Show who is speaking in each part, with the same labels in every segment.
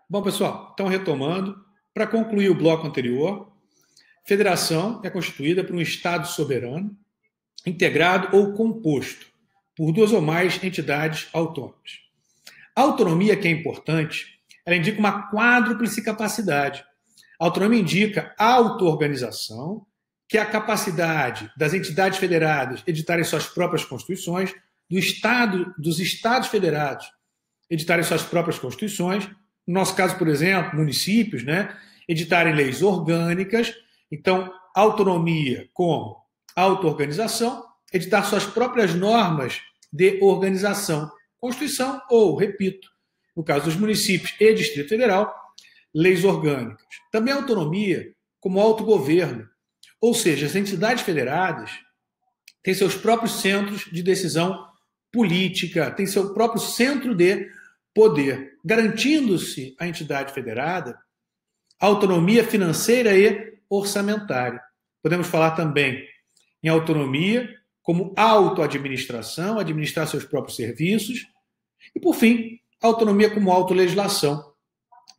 Speaker 1: Bom, pessoal, então retomando, para concluir o bloco anterior, federação é constituída por um Estado soberano, integrado ou composto por duas ou mais entidades autônomas. A autonomia, que é importante, ela indica uma quádruplice capacidade. A autonomia indica a auto-organização, que é a capacidade das entidades federadas editarem suas próprias constituições, dos estados federados editarem suas próprias constituições, no nosso caso, por exemplo, municípios, editarem leis orgânicas. Então, autonomia como auto-organização, editar suas próprias normas de organização, Constituição ou, repito, no caso dos municípios e Distrito Federal, leis orgânicas. Também autonomia como autogoverno, ou seja, as entidades federadas têm seus próprios centros de decisão política, têm seu próprio centro de poder, garantindo-se à entidade federada autonomia financeira e orçamentária. Podemos falar também em autonomia como autoadministração, administrar seus próprios serviços. E, por fim, autonomia como autolegislação,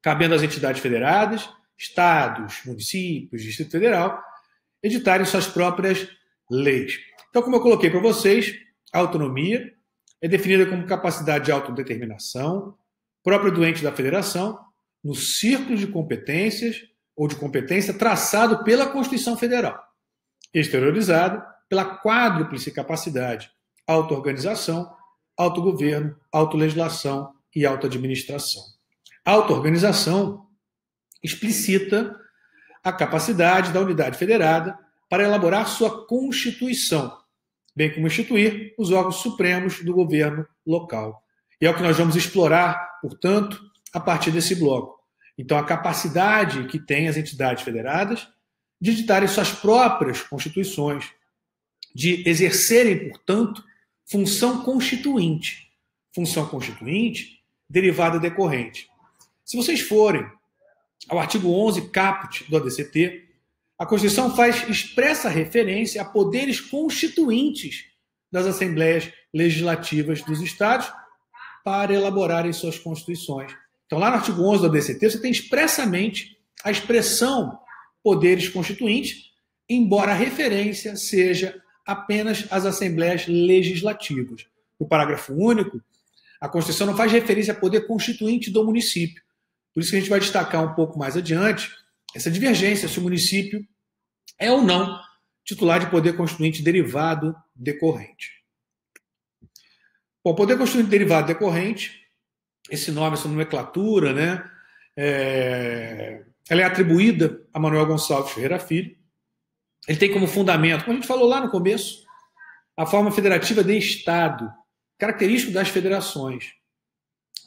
Speaker 1: cabendo às entidades federadas, estados, municípios, Distrito Federal, editarem suas próprias leis. Então, como eu coloquei para vocês, a autonomia é definida como capacidade de autodeterminação própria do ente da federação no círculo de competências ou de competência traçado pela Constituição Federal, exteriorizado pela quádruplice capacidade, auto-organização, autogoverno, autolegislação e autoadministração. A auto-organização explicita a capacidade da unidade federada para elaborar sua Constituição, bem como instituir os órgãos supremos do governo local. E é o que nós vamos explorar, portanto, a partir desse bloco. Então, a capacidade que têm as entidades federadas de editarem suas próprias constituições, de exercerem, portanto, função constituinte. Função constituinte derivada decorrente. Se vocês forem ao artigo 11, caput do ADCT, a Constituição faz expressa referência a poderes constituintes das Assembleias Legislativas dos Estados para elaborarem suas constituições. Então, lá no artigo 11 do ADCT, você tem expressamente a expressão poderes constituintes, embora a referência seja apenas às Assembleias Legislativas. No parágrafo único, a Constituição não faz referência a poder constituinte do município. Por isso que a gente vai destacar um pouco mais adiante essa divergência, se o município é ou não titular de poder constituinte derivado decorrente. Bom, poder constituinte derivado decorrente, esse nome, essa nomenclatura, ela é atribuída a Manuel Gonçalves Ferreira Filho. Ele tem como fundamento, como a gente falou lá no começo, a forma federativa de Estado, característico das federações.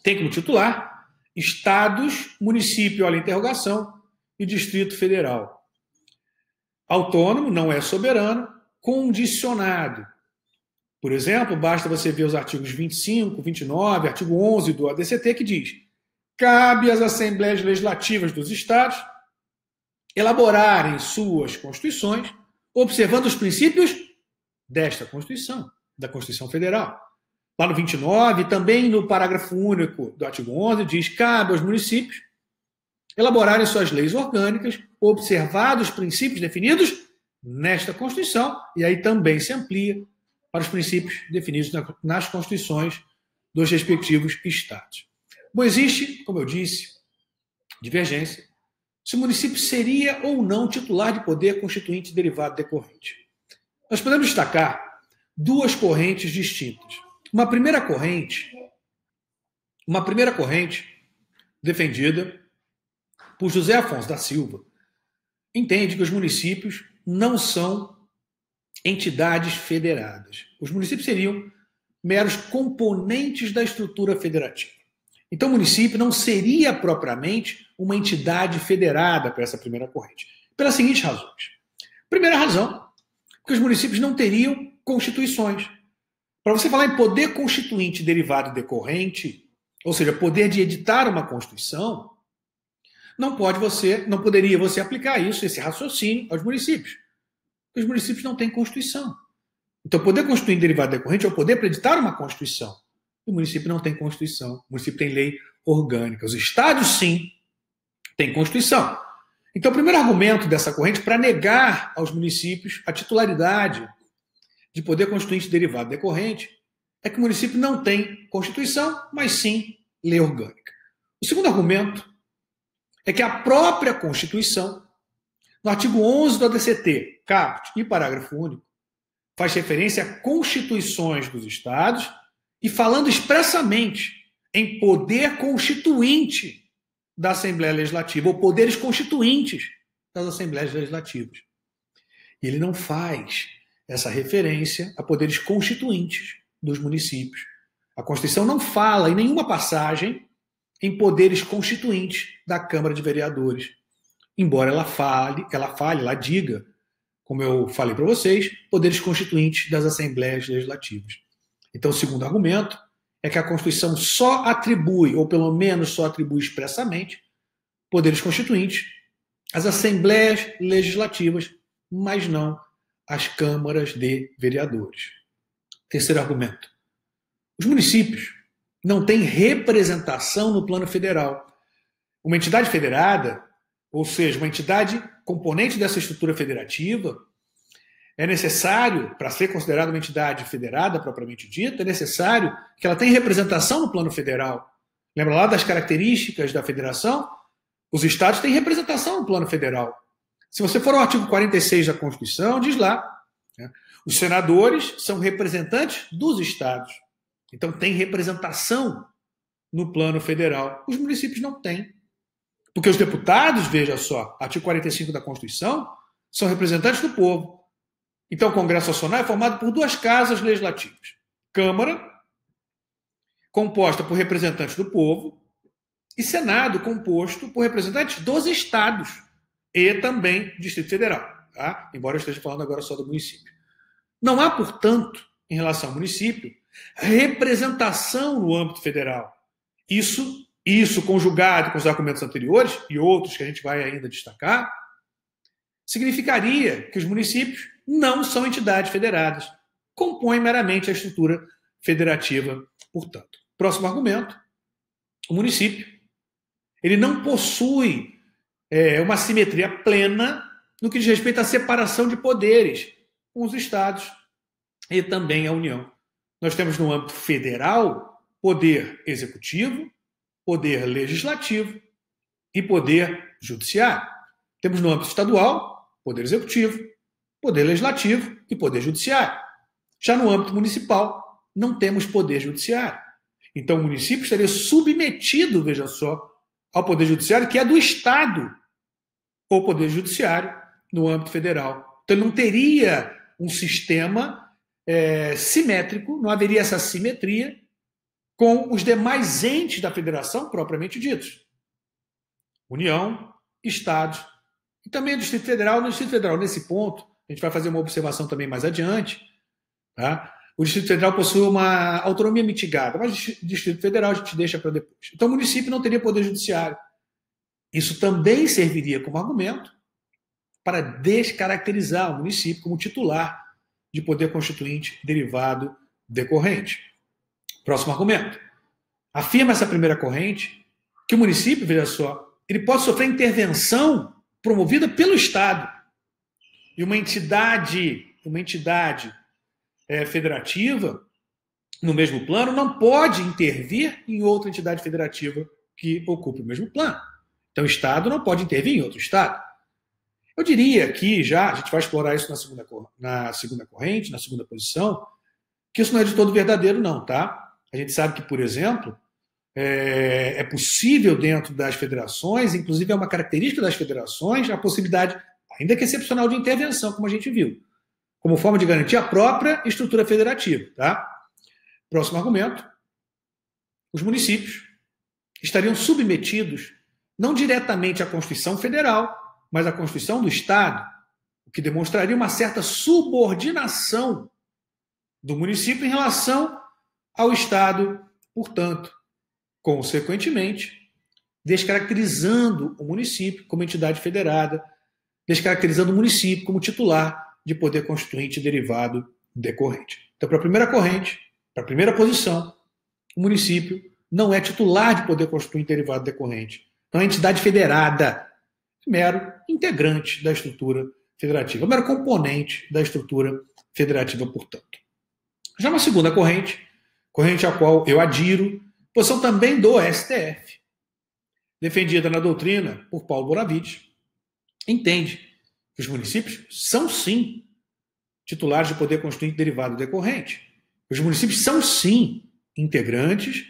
Speaker 1: Tem como titular estados, município, olha a interrogação, e Distrito Federal. Autônomo, não é soberano, condicionado. Por exemplo, basta você ver os artigos 25, 29, artigo 11 do ADCT, que diz: cabe às Assembleias Legislativas dos Estados elaborarem suas constituições observando os princípios desta Constituição, da Constituição Federal. Lá no 29, também no parágrafo único do artigo 11, diz: cabe aos municípios elaborarem suas leis orgânicas, observados os princípios definidos nesta Constituição, e aí também se amplia para os princípios definidos nas Constituições dos respectivos Estados. Bom, existe, como eu disse, divergência se o município seria ou não titular de poder constituinte derivado decorrente. Nós podemos destacar duas correntes distintas. Uma primeira corrente defendida por José Afonso da Silva entende que os municípios não são entidades federadas. Os municípios seriam meros componentes da estrutura federativa. Então, o município não seria propriamente uma entidade federada para essa primeira corrente, pelas seguintes razões. Primeira razão, porque os municípios não teriam constituições. Para você falar em poder constituinte derivado decorrente, ou seja, poder de editar uma Constituição, não poderia você aplicar esse raciocínio aos municípios. Os municípios não têm Constituição. Então, poder constituinte derivado decorrente é o poder para editar uma Constituição. O município não tem Constituição. O município tem lei orgânica. Os estados, sim, têm Constituição. Então, o primeiro argumento dessa corrente para negar aos municípios a titularidade de poder constituinte derivado decorrente é que o município não tem Constituição, mas sim lei orgânica. O segundo argumento é que a própria Constituição, no artigo 11 do ADCT, caput e parágrafo único, faz referência a constituições dos estados e falando expressamente em poder constituinte da Assembleia Legislativa, ou poderes constituintes das Assembleias Legislativas. E ele não faz essa referência a poderes constituintes dos municípios. A Constituição não fala em nenhuma passagem em poderes constituintes da Câmara de Vereadores, embora ela diga, como eu falei para vocês, poderes constituintes das Assembleias Legislativas. Então, o segundo argumento é que a Constituição só atribui, ou pelo menos só atribui expressamente, poderes constituintes às Assembleias Legislativas, mas não às câmaras de vereadores. Terceiro argumento. Os municípios não têm representação no plano federal. Uma entidade federada, ou seja, uma entidade componente dessa estrutura federativa, é necessário, para ser considerada uma entidade federada propriamente dita, é necessário que ela tenha representação no plano federal. Lembra lá das características da federação? Os estados têm representação no plano federal. Se você for ao artigo 46 da Constituição, diz lá, né, os senadores são representantes dos estados. Então tem representação no plano federal. Os municípios não têm. Porque os deputados, veja só, artigo 45 da Constituição, são representantes do povo. Então, o Congresso Nacional é formado por duas casas legislativas. Câmara, composta por representantes do povo, e Senado, composto por representantes dos estados e também Distrito Federal. Tá? Embora eu esteja falando agora só do município. Não há, portanto, em relação ao município, representação no âmbito federal. Isso conjugado com os argumentos anteriores, e outros que a gente vai ainda destacar, significaria que os municípios não são entidades federadas, compõem meramente a estrutura federativa, portanto. Próximo argumento, o município ele não possui uma simetria plena no que diz respeito à separação de poderes com os estados e também a União. Nós temos no âmbito federal poder executivo, poder legislativo e poder judiciário. Temos no âmbito estadual poder executivo, poder legislativo e poder judiciário. Já no âmbito municipal, não temos poder judiciário. Então, o município estaria submetido, veja só, ao poder judiciário, que é do Estado, ou poder judiciário no âmbito federal. Então, não teria um sistema simétrico, não haveria essa simetria com os demais entes da federação propriamente ditos. União, Estados e também o Distrito Federal. No Distrito Federal, nesse ponto, a gente vai fazer uma observação também mais adiante, tá? O Distrito Federal possui uma autonomia mitigada, mas o Distrito Federal a gente deixa para depois. Então, o município não teria poder judiciário. Isso também serviria como argumento para descaracterizar o município como titular de poder constituinte derivado decorrente. Próximo argumento. Afirma essa primeira corrente que o município, veja só, ele pode sofrer intervenção promovida pelo Estado. E uma entidade federativa, no mesmo plano, não pode intervir em outra entidade federativa que ocupe o mesmo plano. Então, o Estado não pode intervir em outro Estado. Eu diria que já, a gente vai explorar isso na segunda corrente, na segunda posição, que isso não é de todo verdadeiro, não, tá? A gente sabe que, por exemplo, é possível dentro das federações, inclusive é uma característica das federações, a possibilidade, ainda que excepcional, de intervenção, como a gente viu, como forma de garantir a própria estrutura federativa. Tá? Próximo argumento. Os municípios estariam submetidos não diretamente à Constituição Federal, mas à Constituição do Estado, o que demonstraria uma certa subordinação do município em relação ao Estado, portanto, consequentemente, descaracterizando o município como entidade federada, descaracterizando o município como titular de poder constituinte derivado decorrente. Então, para a primeira corrente, para a primeira posição, o município não é titular de poder constituinte derivado decorrente. Não é entidade federada, mero integrante da estrutura federativa, mero componente da estrutura federativa, portanto. Já uma segunda corrente a qual eu adiro, posição também do STF, defendida na doutrina por Paulo Boravide, entende que os municípios são, sim, titulares de poder constituinte derivado decorrente. Os municípios são, sim, integrantes,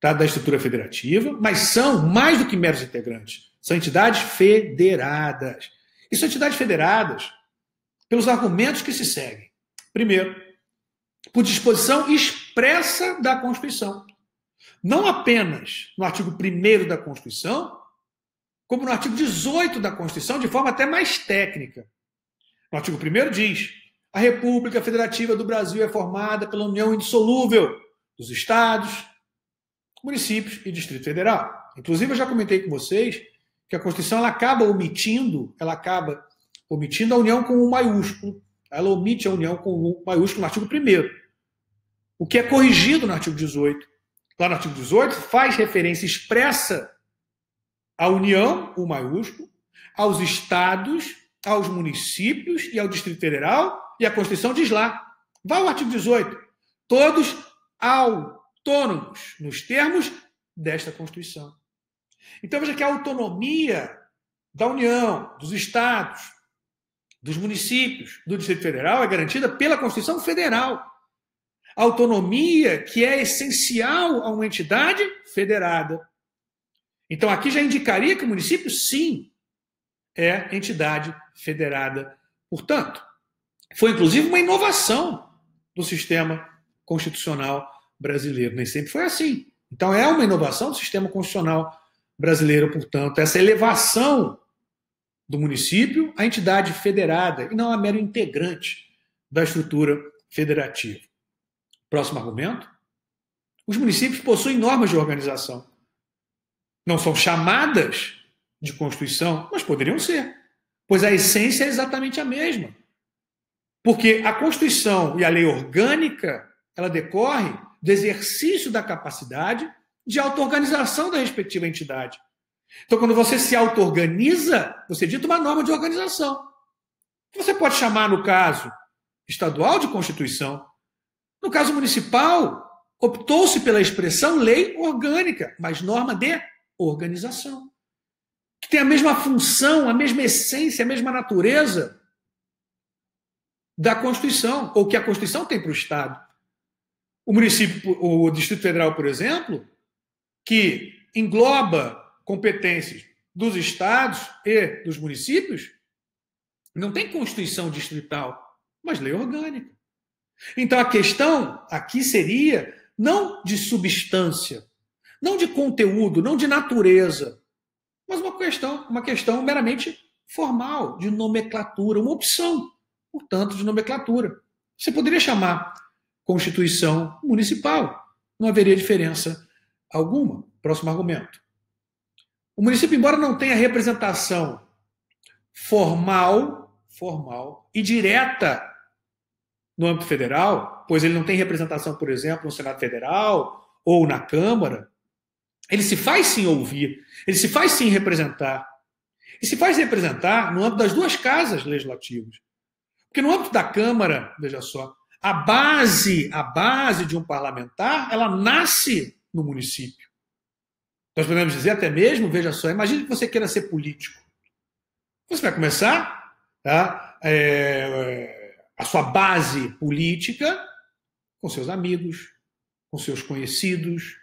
Speaker 1: tá, da estrutura federativa, mas são mais do que meros integrantes. São entidades federadas. E são entidades federadas pelos argumentos que se seguem. Primeiro, por disposição expressa da Constituição. Não apenas no artigo 1º da Constituição, como no artigo 18 da Constituição, de forma até mais técnica. No artigo 1º diz: a República Federativa do Brasil é formada pela união indissolúvel dos estados, municípios e Distrito Federal. Inclusive, eu já comentei com vocês que a Constituição ela acaba omitindo a união com o maiúsculo. Ela omite a união com o maiúsculo no artigo 1º, o que é corrigido no artigo 18. Lá no artigo 18 faz referência expressa à união, o maiúsculo, aos estados, aos municípios e ao Distrito Federal, e a Constituição diz lá, vai ao artigo 18, todos autônomos, nos termos desta Constituição. Então veja que a autonomia da União, dos estados, dos municípios, do Distrito Federal é garantida pela Constituição Federal. A autonomia que é essencial a uma entidade federada. Então aqui já indicaria que o município, sim, é entidade federada. Portanto, foi inclusive uma inovação do sistema constitucional brasileiro. Nem sempre foi assim. Então é uma inovação do sistema constitucional brasileiro, portanto, essa elevação do município à entidade federada e não a mero integrante da estrutura federativa. Próximo argumento. Os municípios possuem normas de organização. Não são chamadas de Constituição, mas poderiam ser, pois a essência é exatamente a mesma. Porque a Constituição e a lei orgânica, ela decorre do exercício da capacidade de auto-organização da respectiva entidade. Então, quando você se auto-organiza, você dita uma norma de organização. Você pode chamar, no caso estadual, de Constituição. No caso municipal, optou-se pela expressão lei orgânica, mas norma de organização, que tem a mesma função, a mesma essência, a mesma natureza da Constituição, ou que a Constituição tem para o Estado. O município, o Distrito Federal, por exemplo, que engloba competências dos estados e dos municípios, não tem Constituição distrital, mas lei orgânica. Então a questão aqui seria não de substância, não de conteúdo, não de natureza, mas uma questão meramente formal, de nomenclatura, uma opção, portanto, de nomenclatura. Você poderia chamar Constituição Municipal, não haveria diferença alguma. Próximo argumento. O município, embora não tenha representação formal e direta no âmbito federal, pois ele não tem representação, por exemplo, no Senado Federal ou na Câmara, ele se faz sim ouvir, ele se faz sim representar. E se faz representar no âmbito das duas casas legislativas. Porque no âmbito da Câmara, veja só, a base de um parlamentar, ela nasce no município. Nós podemos dizer até mesmo, veja só, imagine que você queira ser político. Você vai começar, tá, a sua base política com seus amigos, com seus conhecidos,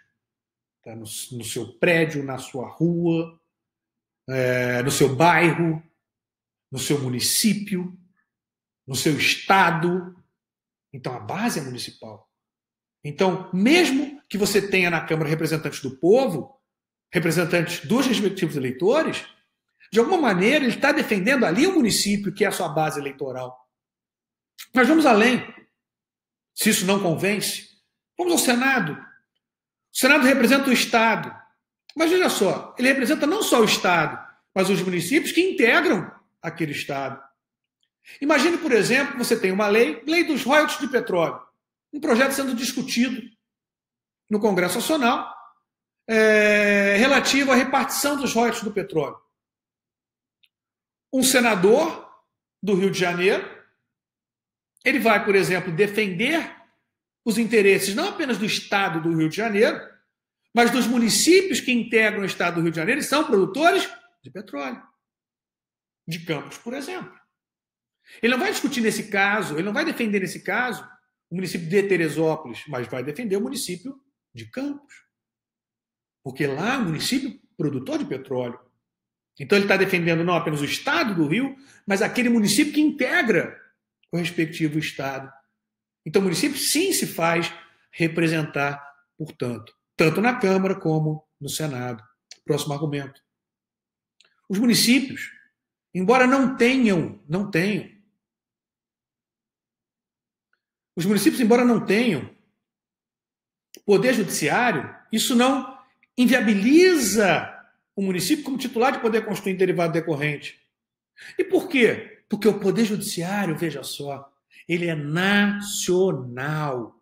Speaker 1: tá, no seu prédio, na sua rua, no seu bairro, no seu município, no seu estado. Então, a base é municipal. Então, mesmo que você tenha na Câmara representantes do povo, representantes dos respectivos eleitores, de alguma maneira ele está defendendo ali o município, que é a sua base eleitoral. Mas vamos além. Se isso não convence, vamos ao Senado. O Senado representa o Estado. Mas veja só, ele representa não só o Estado, mas os municípios que integram aquele Estado. Imagine, por exemplo, que você tem uma lei dos royalties de petróleo, um projeto sendo discutido no Congresso Nacional, relativo à repartição dos royalties do petróleo. Um senador do Rio de Janeiro, ele vai, por exemplo, defender os interesses não apenas do Estado do Rio de Janeiro, mas dos municípios que integram o Estado do Rio de Janeiro e são produtores de petróleo. De Campos, por exemplo. Ele não vai discutir nesse caso, ele não vai defender nesse caso o município de Teresópolis, mas vai defender o município de Campos. Porque lá é um município produtor de petróleo. Então ele está defendendo não apenas o Estado do Rio, mas aquele município que integra o respectivo Estado. Então o município sim se faz representar, portanto, tanto na Câmara como no Senado. Próximo argumento. Os municípios, embora não tenham, os municípios, embora não tenham poder judiciário, isso não inviabiliza o município como titular de poder constituir derivado decorrente. E por quê? Porque o poder judiciário, veja só, ele é nacional.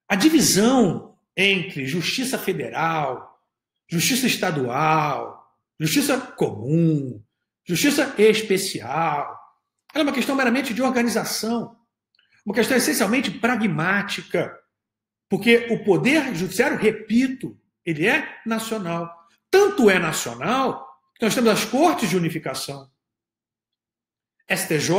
Speaker 1: A divisão entre justiça federal, justiça estadual, justiça comum, justiça especial, ela é uma questão meramente de organização, uma questão essencialmente pragmática, porque o poder judiciário, repito, ele é nacional. Tanto é nacional que nós temos as cortes de unificação. STJ,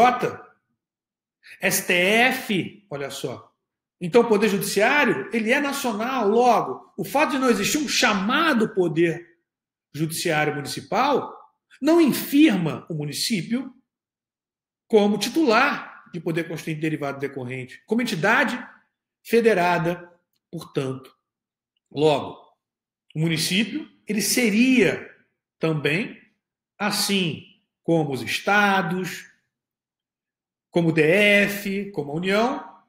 Speaker 1: STF, olha só. Então o poder judiciário, ele é nacional. Logo, o fato de não existir um chamado poder judiciário municipal não infirma o município como titular de poder constituir derivado decorrente, como entidade federada, portanto. Logo, o município, ele seria também, assim como os estados, como o DF, como a União,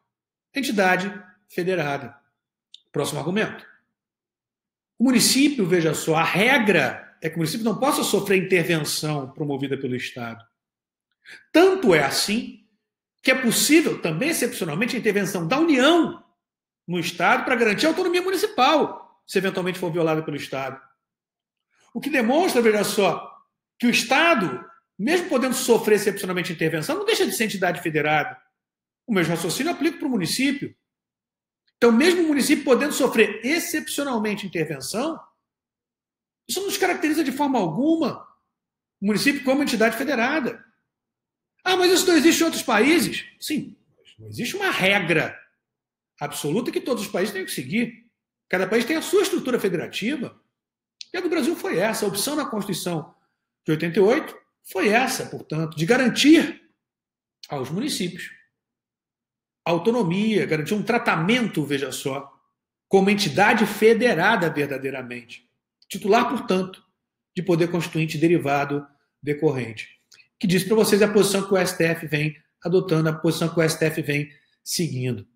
Speaker 1: entidade federada. Próximo argumento. O município, veja só, a regra é que o município não possa sofrer intervenção promovida pelo Estado. Tanto é assim que é possível, também excepcionalmente, a intervenção da União no Estado para garantir a autonomia municipal, se eventualmente for violada pelo Estado. O que demonstra, veja só, que o Estado, mesmo podendo sofrer excepcionalmente intervenção, não deixa de ser entidade federada. O mesmo raciocínio aplica para o município. Então, mesmo o município podendo sofrer excepcionalmente intervenção, isso não descaracteriza de forma alguma o município como entidade federada. Ah, mas isso não existe em outros países? Sim, não existe uma regra absoluta que todos os países têm que seguir. Cada país tem a sua estrutura federativa. E a do Brasil foi essa. A opção na Constituição de 88 foi essa, portanto, de garantir aos municípios autonomia, garantir um tratamento, veja só, como entidade federada verdadeiramente. Titular, portanto, de poder constituinte derivado decorrente. Que diz para vocês a posição que o STF vem adotando, a posição que o STF vem seguindo.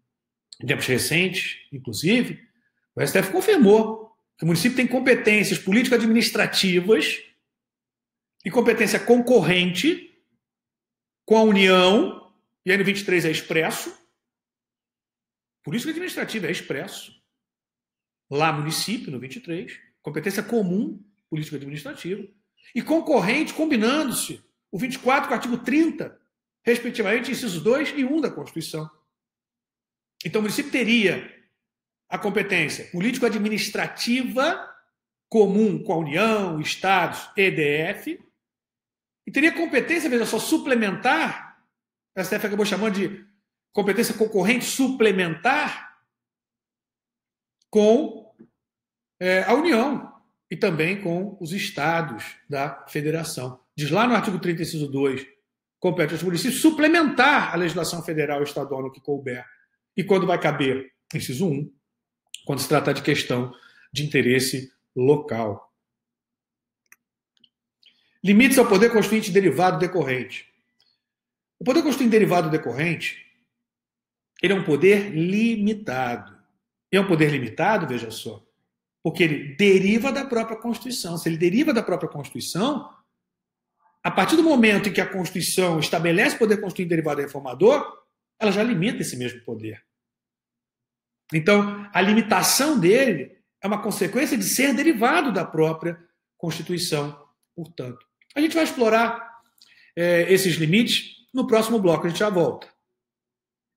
Speaker 1: Em tempos recentes, inclusive, o STF confirmou que o município tem competências político-administrativas e competência concorrente com a União, e aí no 23 é expresso, político-administrativa é expresso, lá município, no 23, competência comum político-administrativa, e concorrente combinando-se o 24 com o artigo 30, respectivamente, incisos 2 e 1 da Constituição. Então, o município teria a competência político-administrativa comum com a União, Estados, EDF, e teria competência, veja só, suplementar, a STF acabou chamando de competência concorrente suplementar com a União e também com os estados da federação. Diz lá no artigo 30, inciso 2, compete aos municípios suplementar a legislação federal e estadual no que couber. E quando vai caber, inciso 1, quando se trata de questão de interesse local. Limites ao poder constituinte derivado decorrente. O poder constituinte derivado decorrente, ele é um poder limitado. E é um poder limitado, veja só, porque ele deriva da própria Constituição. Se ele deriva da própria Constituição, a partir do momento em que a Constituição estabelece poder constituinte derivado reformador, ela já limita esse mesmo poder. Então, a limitação dele é uma consequência de ser derivado da própria Constituição, portanto. A gente vai explorar esses limites no próximo bloco, a gente já volta.